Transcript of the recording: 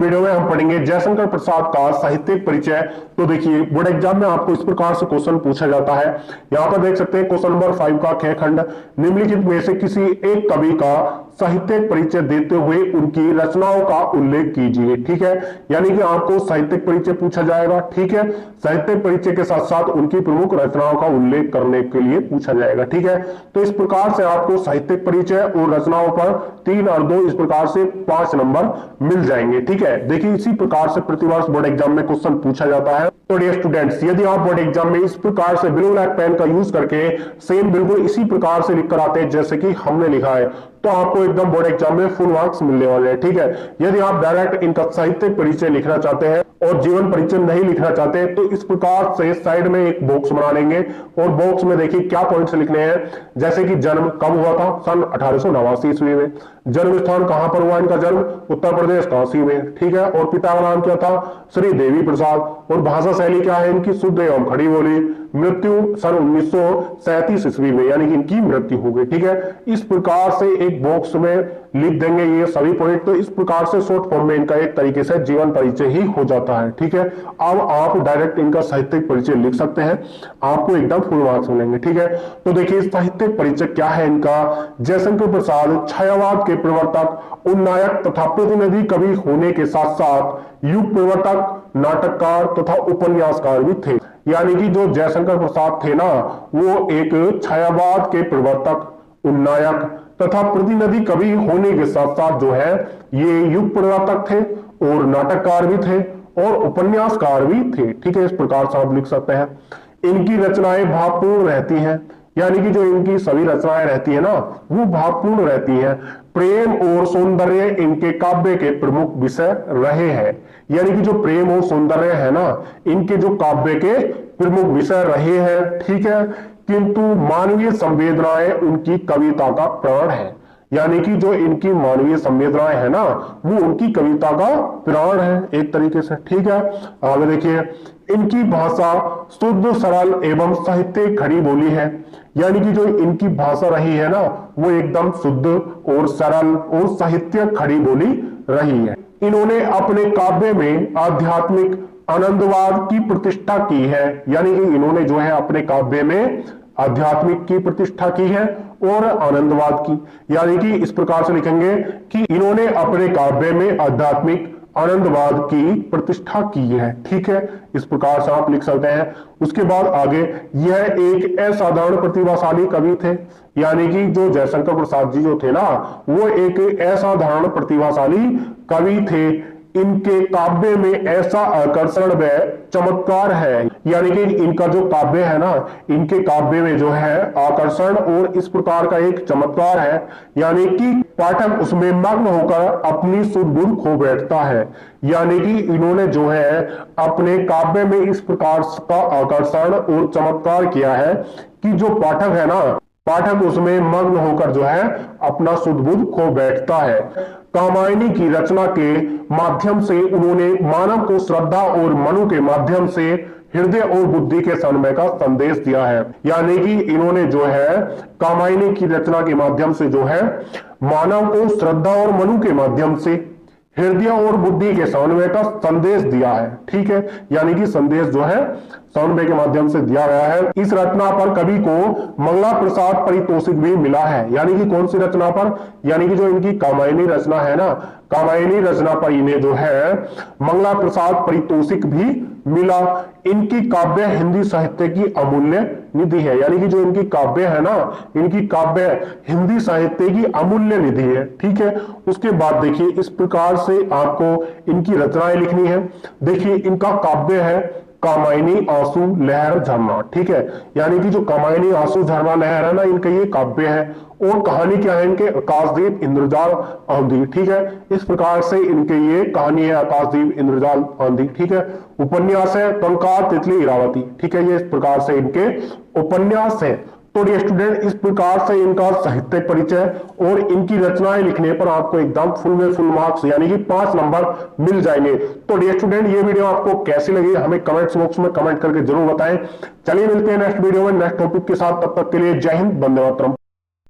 Video में हम पढ़ेंगे जयशंकर प्रसाद का साहित्यिक परिचय। तो देखिए, बोर्ड एग्जाम में आपको इस प्रकार से क्वेश्चन पूछा जाता है। यहां पर देख सकते हैं क्वेश्चन नंबर 5 का ख खंड, निम्नलिखित में से किसी एक कवि का साहित्यिक परिचय देते हुए उनकी रचनाओं का उल्लेख कीजिए। ठीक है, यानी कि आपको साहित्यिक परिचय पूछा जाएगा। ठीक है, साहित्यिक परिचय के साथ साथ उनकी प्रमुख रचनाओं का उल्लेख करने के लिए पूछा जाएगा। ठीक है, तो इस प्रकार से आपको साहित्यिक परिचय और रचनाओं पर 3 और 2 इस प्रकार से 5 नंबर मिल जाएंगे। ठीक है, देखिए इसी प्रकार से प्रतिवर्ष बोर्ड एग्जाम में क्वेश्चन पूछा जाता है। तो डियर स्टूडेंट्स, यदि आप बोर्ड एग्जाम में इस प्रकार से ब्लू ब्लैक पेन का यूज करके सेम बिल्कुल इसी प्रकार से लिख कर आते हैं जैसे कि हमने लिखा है, तो आपको एकदम बोर्ड एग्जाम में फुल मार्क्स मिलने वाले हैं। ठीक है, यदि आप डायरेक्ट इनका साहित्यिक परिचय लिखना चाहते हैं और जीवन परिचय नहीं लिखना चाहते तो इस प्रकार से साइड में एक बॉक्स बना लेंगे और बॉक्स में देखिए क्या पॉइंट्स लिखने हैं, जैसे कि जन्म कब हुआ था, सन 1889 ईस्वी में। जन्म स्थान कहां पर हुआ इनका जन्म, उत्तर प्रदेश काशी में। ठीक है, और पिता का नाम क्या था, श्री देवी प्रसाद। और भाषा शैली क्या है इनकी, शुद्ध एवं खड़ी बोली। मृत्यु सन 1937 ईस्वी में, यानी कि इनकी मृत्यु हो गई। ठीक है, इस प्रकार से एक बॉक्स में लिख देंगे ये सभी पॉइंट। तो इस प्रकार से शॉर्ट फॉर्म में इनका एक तरीके से जीवन परिचय ही हो जाता है। ठीक है, अब आप डायरेक्ट इनका साहित्यिक परिचय लिख सकते हैं, आपको एकदम फुल मार्क्स मिलेंगे। ठीक है, तो देखिए साहित्यिक परिचय क्या है इनका। जयशंकर प्रसाद छायावाद के प्रवर्तक, उन्नायक तथा प्रतिनिधि कवि होने के साथ साथ युग प्रवर्तक, नाटककार तथा उपन्यासकार भी थे। यानी कि जो जयशंकर प्रसाद थे ना, वो एक छायावाद के प्रवर्तक, उन्नायक तथा प्रतिनिधि कवि होने के साथ साथ जो है ये युग प्रवर्तक थे और नाटककार भी थे और उपन्यासकार भी थे। ठीक है, इस प्रकार से आप लिख सकते हैं। इनकी रचनाएं भावपूर्ण रहती हैं, यानी कि जो इनकी सभी रचनाएं रहती है ना वो भावपूर्ण रहती हैं। प्रेम और सौंदर्य इनके काव्य के प्रमुख विषय रहे हैं, यानी कि जो प्रेम और सौंदर्य है ना इनके जो काव्य के प्रमुख विषय रहे हैं। ठीक है, किंतु मानवीय संवेदनाएं उनकी कविता का प्राण है, यानी कि जो इनकी मानवीय संवेदनाएं है ना वो उनकी कविता का प्राण है एक तरीके से। ठीक है, आगे देखिए, इनकी भाषा शुद्ध सरल एवं साहित्य खड़ी बोली है, यानी कि जो इनकी भाषा रही है ना वो एकदम शुद्ध और सरल और साहित्य खड़ी बोली रही है। इन्होंने अपने काव्य में आध्यात्मिक आनंदवाद की प्रतिष्ठा की है, यानी कि इन्होंने जो है अपने काव्य में आध्यात्मिक की प्रतिष्ठा की है और आनंदवाद की, यानी कि इस प्रकार से लिखेंगे कि इन्होंने अपने काव्य में आध्यात्मिक आनंदवाद की प्रतिष्ठा की है। ठीक है, इस प्रकार से आप लिख सकते हैं। उसके बाद आगे, यह एक असाधारण प्रतिभाशाली कवि थे, यानी कि जो जयशंकर प्रसाद जी जो थे ना वो एक असाधारण प्रतिभाशाली कवि थे। इनके काव्य में ऐसा आकर्षण व चमत्कार है, यानी कि इनका जो काव्य है ना इनके काव्य में जो है आकर्षण और इस प्रकार का एक चमत्कार है, यानी कि पाठक उसमें मग्न होकर अपनी सुध-बुध खो बैठता है। यानी कि इन्होंने जो है अपने काव्य में इस प्रकार का आकर्षण और चमत्कार किया है कि जो पाठक है ना पाठक उसमें मग्न होकर जो है अपना सुध-बुध खो बैठता है। कामायनी की रचना के माध्यम से उन्होंने मानव को श्रद्धा और मनु के माध्यम से हृदय और बुद्धि के संयम का संदेश दिया है, यानी कि इन्होंने जो है कामायनी की रचना के माध्यम से जो है मानव को श्रद्धा और मनु के माध्यम से हृदय और बुद्धि के समन्वय का संदेश दिया है। ठीक है, यानी कि संदेश जो है समन्वय के माध्यम से दिया गया है। इस रचना पर कवि को मंगला प्रसाद पारितोषिक भी मिला है, यानी कि कौन सी रचना पर, यानी कि जो इनकी कामायनी रचना है ना कामायनी रचना पर इन्हें जो है मंगला प्रसाद पारितोषिक भी मिला। इनकी काव्य हिंदी साहित्य की अमूल्य निधि है, यानी कि जो इनकी काव्य है ना इनकी काव्य हिंदी साहित्य की अमूल्य निधि है। ठीक है, उसके बाद देखिए इस प्रकार से आपको इनकी रचनाएं लिखनी है। देखिए इनका काव्य है कामायनी आंसू लहर झरना। ठीक है, यानी कि जो कामायनी आंसू झरना लहर है ना इनका ये काव्य है। और कहानी क्या है इनके, आकाशदीप इंद्रजाल आंधी। ठीक है, इस प्रकार से इनके ये कहानी है आकाशदीप इंद्रजाल आंधी। ठीक है, उपन्यास है कंकाल तितली इरावती। ठीक है, ये इस प्रकार से इनके उपन्यास है। तो डियर स्टूडेंट, इस प्रकार से इनका साहित्यिक परिचय और इनकी रचनाएं लिखने पर आपको एकदम फुल में फुल मार्क्स यानी कि 5 नंबर मिल जाएंगे। तो डियर स्टूडेंट, ये वीडियो आपको कैसी लगी हमें कमेंट्स बॉक्स में कमेंट करके जरूर बताएं। चलिए मिलते हैं नेक्स्ट वीडियो में नेक्स्ट टॉपिक के साथ, तब तक के लिए जय हिंद, वंदे मातरम।